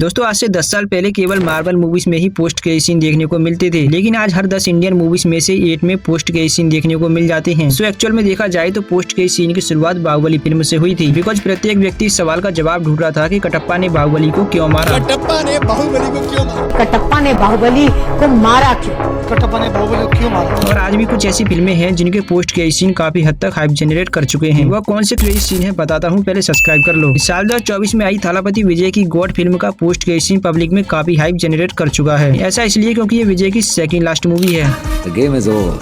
दोस्तों आज से 10 साल पहले केवल मार्वल मूवीज में ही पोस्ट के सीन देखने को मिलते थे, लेकिन आज हर 10 इंडियन मूवीज में से 8 में पोस्ट के सीन देखने को मिल जाते हैं। सो एक्चुअल में देखा जाए तो पोस्ट के सीन की शुरुआत बाहुबली फिल्म से हुई थी, बिकॉज प्रत्येक व्यक्ति इस सवाल का जवाब ढूंढ रहा था कि कटप्पा ने बाहुबली को क्यों मारा। कटप्पा ने बाहुबली को क्यों मारा? कटप्पा ने बाहुबली को मारा क्यों? कटप्पा ने बाहुबली को क्यों मारा? और आज भी कुछ ऐसी फिल्में हैं जिनके पोस्ट के सीन काफी हद तक हाइप जनरेट कर चुके हैं। वह कौन से क्रेजी सीन है बताता हूँ, पहले सब्सक्राइब कर लो। साल 2024 में आई थालापति विजय की गॉड फिल्म का पोस्ट के सीन पब्लिक में काफी हाइप जनरेट कर चुका है। ऐसा इसलिए क्योंकि ये विजय की सेकंड लास्ट मूवी है। The game is over,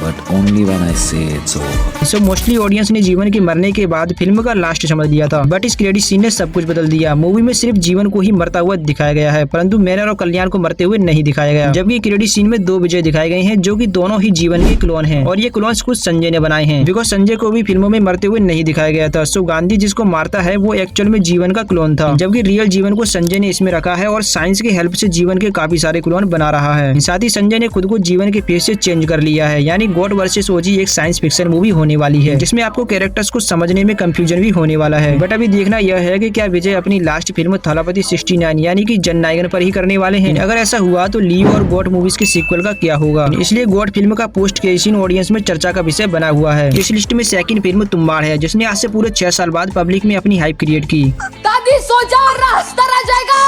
but only when I say it's over. So mostly audience ने जीवन के मरने के बाद फिल्म का लास्ट समझ लिया था, बट इस क्रेडिट सीन ने सब कुछ बदल दिया। मूवी में सिर्फ जीवन को ही मरता हुआ दिखाया गया है, परंतु मेनर और कल्याण को मरते हुए नहीं दिखाया गया। जबकि क्रेडिट सीन में 2 विजय दिखाए गए हैं, जो कि दोनों ही जीवन के क्लोन हैं, और ये क्लोन्स खुद संजय ने बनाए हैं, बिकॉज संजय को भी फिल्मों में मरते हुए नहीं दिखाया गया था। सो गांधी जिसको मारता है वो एक्चुअल में जीवन का क्लोन था, जबकि रियल जीवन को संजय ने इसमें रखा है और साइंस की हेल्प से जीवन के काफी सारे क्लोन बना रहा है। साथ ही संजय ने खुद को जीवन के फेस से चेंज कर लिया है। यानी गॉड वर्सेस ओजी एक साइंस फिक्शन मूवी होने वाली है, जिसमें आपको कैरेक्टर्स को समझने में कंफ्यूजन भी होने वाला है। बट अभी देखना यह है कि क्या विजय अपनी लास्ट फिल्म थालापति 69 यानी कि जननायकन पर ही करने वाले हैं। अगर ऐसा हुआ तो लियो और गॉड मूवीज के सीक्वल का क्या होगा। इसलिए गॉड फिल्म का पोस्ट के सीन ऑडियंस में चर्चा का विषय बना हुआ है। इस लिस्ट में सेकंड फिल्म तुम्बाड़ है, जिसने आज से पूरे 6 साल बाद पब्लिक में अपनी हाइप क्रिएट की। दादी सो जाओ, रास्ता रह जाएगा।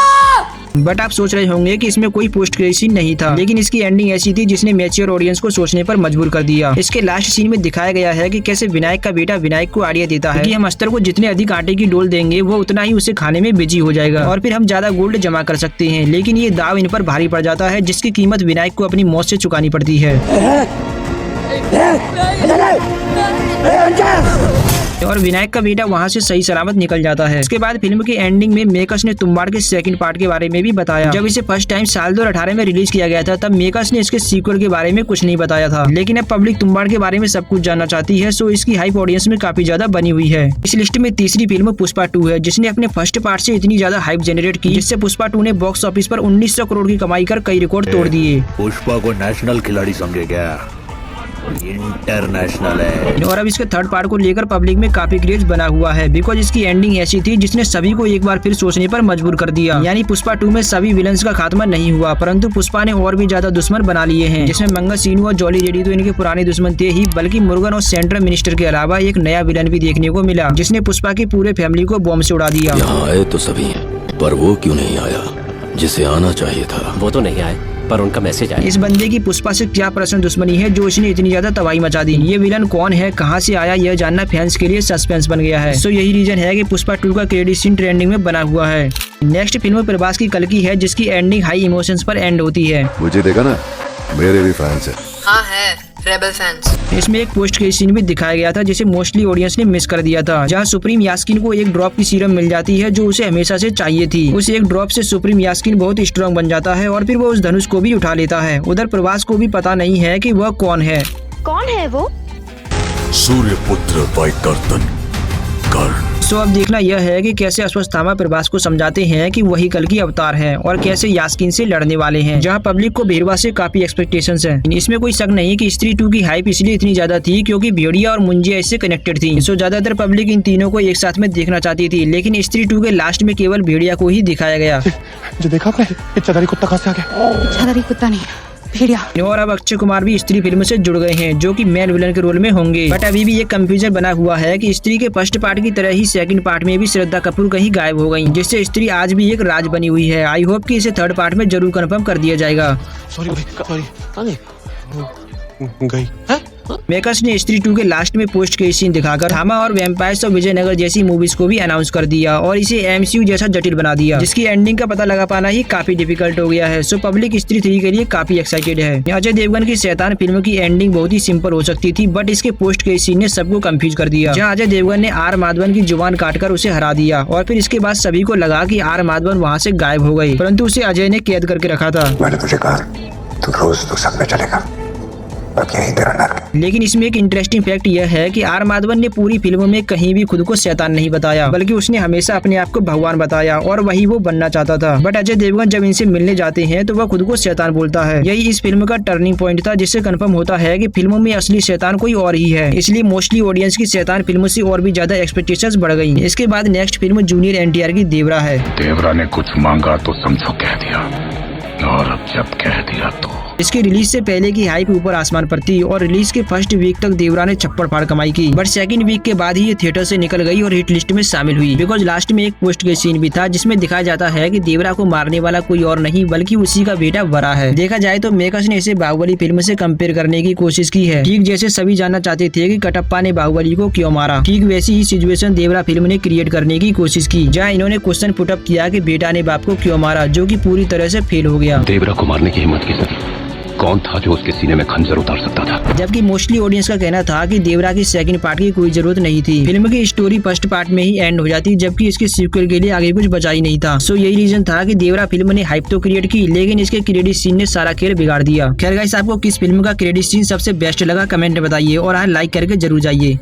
बट आप सोच रहे होंगे कि इसमें कोई पोस्ट क्रेडिट सीन नहीं था, लेकिन इसकी एंडिंग ऐसी थी जिसने मैच्योर ऑडियंस को सोचने पर मजबूर कर दिया। इसके लास्ट सीन में दिखाया गया है कि कैसे विनायक का बेटा विनायक को आइडिया देता है कि हम अस्तर को जितने अधिक आटे की डोल देंगे वो उतना ही उसे खाने में बिजी हो जाएगा और फिर हम ज्यादा गोल्ड जमा कर सकते हैं। लेकिन ये दाव इन पर भारी पड़ जाता है, जिसकी कीमत विनायक को अपनी मौत से चुकानी पड़ती है। और विनायक का बेटा वहां से सही सलामत निकल जाता है। इसके बाद फिल्म की एंडिंग में मेकर्स ने तुम्बाड़ के सेकंड पार्ट के बारे में भी बताया। जब इसे फर्स्ट टाइम साल 2018 में रिलीज किया गया था, तब मेकर्स ने इसके सीक्वल के बारे में कुछ नहीं बताया था, लेकिन अब पब्लिक तुम्बाड़ के बारे में सब कुछ जानना चाहती है। सो इसकी हाइप ऑडियंस में काफी ज्यादा बनी हुई है। इस लिस्ट में तीसरी फिल्म पुष्पा 2 है, जिसने अपने फर्स्ट पार्ट से इतनी ज्यादा हाइप जनरेट की, जिससे पुष्पा 2 ने बॉक्स ऑफिस पर 1900 करोड़ की कमाई कर कई रिकॉर्ड तोड़ दिए। पुष्पा को नेशनल खिलाड़ी समझे क्या? इंटरनेशनल है। और अब इसके थर्ड पार्ट को लेकर पब्लिक में काफी क्रेज बना हुआ है, बिकॉज इसकी एंडिंग ऐसी थी जिसने सभी को एक बार फिर सोचने पर मजबूर कर दिया। यानी पुष्पा 2 में सभी विलन्स का खात्मा नहीं हुआ, परंतु पुष्पा ने और भी ज्यादा दुश्मन बना लिए हैं, जिसमें मंगल सीनू और जॉली रेड्डी तो इनके पुराने दुश्मन थे ही, बल्कि मुरुगन और सेंट्रल मिनिस्टर के अलावा एक नया विलन भी देखने को मिला, जिसने पुष्पा की पूरे फैमिली को बॉम्ब से उड़ा दिया। यहाँ आए तो सभी हैं, पर वो क्यों नहीं आया जिसे आना चाहिए था? वो तो नहीं आए, पर उनका मैसेज आया। इस बंदे की पुष्पा से क्या पर्सनल दुश्मनी है जो इसने इतनी ज्यादा तबाही मचा दी। ये विलन कौन है, कहां से आया, यह जानना फैंस के लिए सस्पेंस बन गया है। सो यही रीजन है कि पुष्पा 2 का क्रेडिट सीन ट्रेंडिंग में बना हुआ है। नेक्स्ट फिल्म प्रभास की कल्कि है, जिसकी एंडिंग हाई इमोशंस पर एंड होती है। मुझे देखा ना, मेरे भी फैंस हैं। हाँ है, रेबल फैंस। इसमें एक पोस्ट के सीन भी दिखाया गया था, जिसे मोस्टली ऑडियंस ने मिस कर दिया था, जहां सुप्रीम यास्किन को एक ड्रॉप की सीरम मिल जाती है जो उसे हमेशा से चाहिए थी। उस एक ड्रॉप से सुप्रीम यास्किन बहुत स्ट्रांग बन जाता है और फिर वो उस धनुष को भी उठा लेता है। उधर प्रभास को भी पता नहीं है कि वह कौन है। कौन है वो? सूर्यपुत्र वैकर्तन कर्ण। सो अब देखना यह है कि कैसे अश्वत्थामा प्रभास को समझाते हैं कि वही कल की अवतार है और कैसे यास्किन से लड़ने वाले हैं, जहां पब्लिक को भेड़वा से काफी एक्सपेक्टेशंस हैं। इसमें कोई शक नहीं कि स्त्री 2 की हाइप इसलिए इतनी ज्यादा थी क्योंकि भेड़िया और मुंजिया इससे कनेक्टेड थी। सो ज्यादातर पब्लिक इन तीनों को एक साथ में देखना चाहती थी, लेकिन स्त्री 2 के लास्ट में केवल भेड़िया को ही दिखाया गया। जो देखा आपने, इच्छाधारी कुत्ता कहाँ से आ गया? इच्छाधारी कुत्ता नहीं, भेड़िया। और अब अक्षय कुमार भी स्त्री फिल्म से जुड़ गए हैं, जो कि मेन विलन के रोल में होंगे। बट अभी भी एक कंफ्यूजन बना हुआ है कि स्त्री के फर्स्ट पार्ट की तरह ही सेकंड पार्ट में भी श्रद्धा कपूर कहीं गायब हो गई, जिससे स्त्री आज भी एक राज बनी हुई है। आई होप कि इसे थर्ड पार्ट में जरूर कंफर्म कर दिया जाएगा। सॉरी गई है? मेकर्स ने स्त्री 2 के लास्ट में पोस्ट के सीन दिखाकर धामा और वैम्पायर्स और विजयनगर जैसी मूवीज को भी अनाउंस कर दिया और इसे MCU जैसा जटिल बना दिया, जिसकी एंडिंग का पता लगा पाना ही काफी डिफिकल्ट हो गया है। सो पब्लिक स्त्री 3 के लिए काफी एक्साइटेड है। अजय देवगन की शैतान फिल्म की एंडिंग बहुत ही सिंपल हो सकती थी, बट इसके पोस्ट के सीन ने सबको कंफ्यूज कर दिया, जहाँ अजय देवगन ने आर माधवन की जुबान काटकर उसे हरा दिया और फिर इसके बाद सभी को लगा कि आर माधवन वहाँ से गायब हो गई, परंतु उसे अजय ने कैद करके रखा था। मैंने तुझे कहा तू रोज तो सब में चलेगा, लेकिन इसमें एक इंटरेस्टिंग फैक्ट यह है कि आर माधवन ने पूरी फिल्म में कहीं भी खुद को शैतान नहीं बताया, बल्कि उसने हमेशा अपने आप को भगवान बताया और वही वो बनना चाहता था। बट अजय देवगन जब इनसे मिलने जाते हैं तो वह खुद को शैतान बोलता है। यही इस फिल्म का टर्निंग पॉइंट था, जिससे कंफर्म होता है कि फिल्मों में असली शैतान कोई और ही है। इसलिए मोस्टली ऑडियंस की शैतान फिल्म से और भी ज्यादा एक्सपेक्टेशंस बढ़ गई। इसके बाद नेक्स्ट फिल्म जूनियर एनटीआर की देवरा है। देवरा ने कुछ मांगा तो समझो कह दिया, और अब जब कह दिया तो इसके रिलीज से पहले की हाइप ऊपर आसमान पर थी और रिलीज के फर्स्ट वीक तक देवरा ने छप्पड़ फाड़ कमाई की। बट सेकंड वीक के बाद ही ये थिएटर से निकल गई और हिट लिस्ट में शामिल हुई, बिकॉज लास्ट में एक पोस्ट के सीन भी था जिसमें दिखाया जाता है कि देवरा को मारने वाला कोई और नहीं बल्कि उसी का बेटा वरा है। देखा जाए तो मेकर्स ने इसे बाहुबली फिल्म से कंपेयर करने की कोशिश की है। ठीक जैसे सभी जानना चाहते थे कि कटप्पा ने बाहुबली को क्यों मारा, ठीक वैसी ही सिचुएशन देवरा फिल्म ने क्रिएट करने की कोशिश की, जहाँ इन्होंने क्वेश्चन पुटअप किया कि बेटा ने बाप को क्यों मारा, जो की पूरी तरह से फेल हो गया। देवरा को मारने की हिम्मत किसकी? कौन था जो उसके सीने में खंजर उतार सकता था? जबकि मोस्टली ऑडियंस का कहना था कि देवरा की सेकंड पार्ट की कोई जरूरत नहीं थी। फिल्म की स्टोरी फर्स्ट पार्ट में ही एंड हो जाती, जबकि इसके सीक्वल के लिए आगे कुछ बचा ही नहीं था। सो यही रीजन था कि देवरा फिल्म ने हाइप तो क्रिएट की, लेकिन इसके क्रेडिट सीन ने सारा खेल बिगाड़ दिया। खैर गाइस, आपको किस फिल्म का क्रेडिट सीन सबसे बेस्ट लगा कमेंट में बताइए और लाइक करके जरूर जाइए।